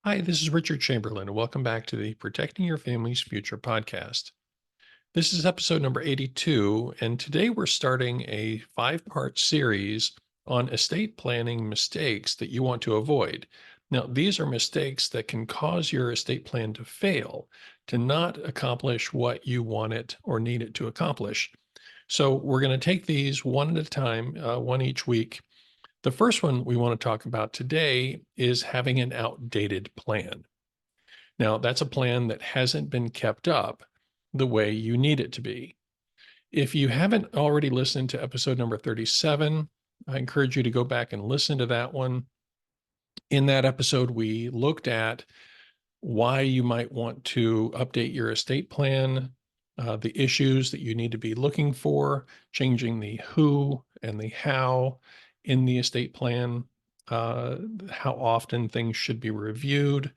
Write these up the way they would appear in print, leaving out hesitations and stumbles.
Hi, this is Richard Chamberlain, and welcome back to the Protecting Your Family's Future podcast. This is episode number 82, and today we're starting a 5-part series on estate planning mistakes that you want to avoid. Now, these are mistakes that can cause your estate plan to fail, to not accomplish what you want it or need it to accomplish. So, we're going to take these one at a time, one each week. The first one we want to talk about today is having an outdated plan. Now, that's a plan that hasn't been kept up the way you need it to be. If you haven't already listened to episode number 37, I encourage you to go back and listen to that one. In that episode, we looked at why you might want to update your estate plan, the issues that you need to be looking for, changing the who and the how in the estate plan, how often things should be reviewed.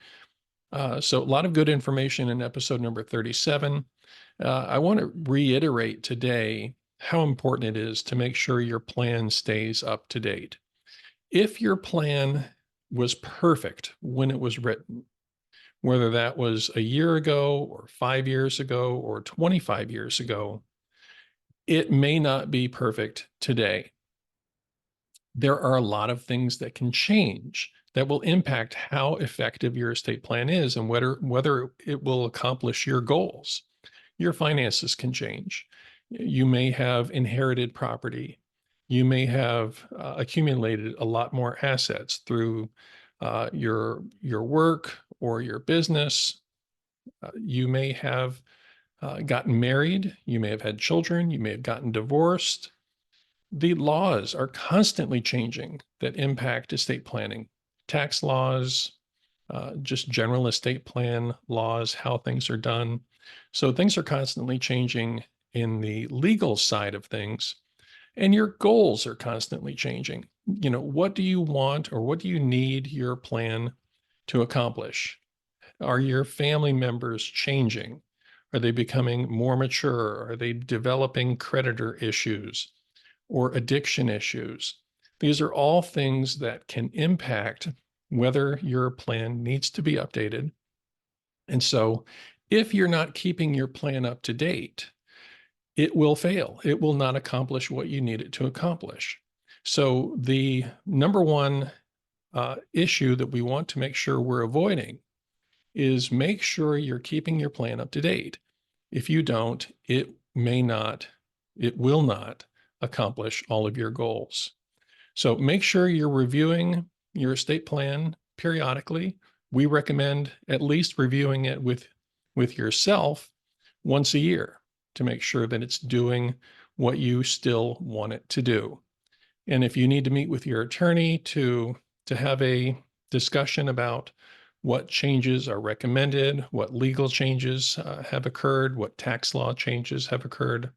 So, a lot of good information in episode number 37. I want to reiterate today how important it is to make sure your plan stays up to date. If your plan was perfect when it was written, whether that was a year ago or 5 years ago or 25 years ago, it may not be perfect today. There are a lot of things that can change that will impact how effective your estate plan is and whether it will accomplish your goals. Your finances can change. You may have inherited property. You may have accumulated a lot more assets through your work or your business. You may have gotten married. You may have had children. You may have gotten divorced. The laws are constantly changing that impact estate planning, tax laws, just general estate plan laws, how things are done. So things are constantly changing in the legal side of things, and your goals are constantly changing. What do you want or what do you need your plan to accomplish? Are your family members changing? Are they becoming more mature? Are they developing creditor issues or addiction issues? These are all things that can impact whether your plan needs to be updated. And so, if you're not keeping your plan up to date, it will fail. It will not accomplish what you need it to accomplish. So, the number one issue that we want to make sure we're avoiding is make sure you're keeping your plan up to date. If you don't, it will not accomplish all of your goals. So make sure you're reviewing your estate plan periodically. We recommend at least reviewing it with yourself once a year to make sure that it's doing what you still want it to do. And if you need to meet with your attorney to have a discussion about what changes are recommended, what legal changes have occurred, what tax law changes have occurred,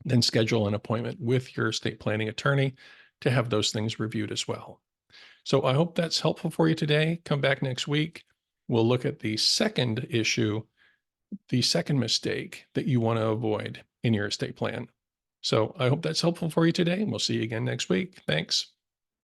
then schedule an appointment with your estate planning attorney to have those things reviewed as well. So I hope that's helpful for you today. Come back next week. We'll look at the second issue, the second mistake that you want to avoid in your estate plan. So I hope that's helpful for you today, and we'll see you again next week. Thanks.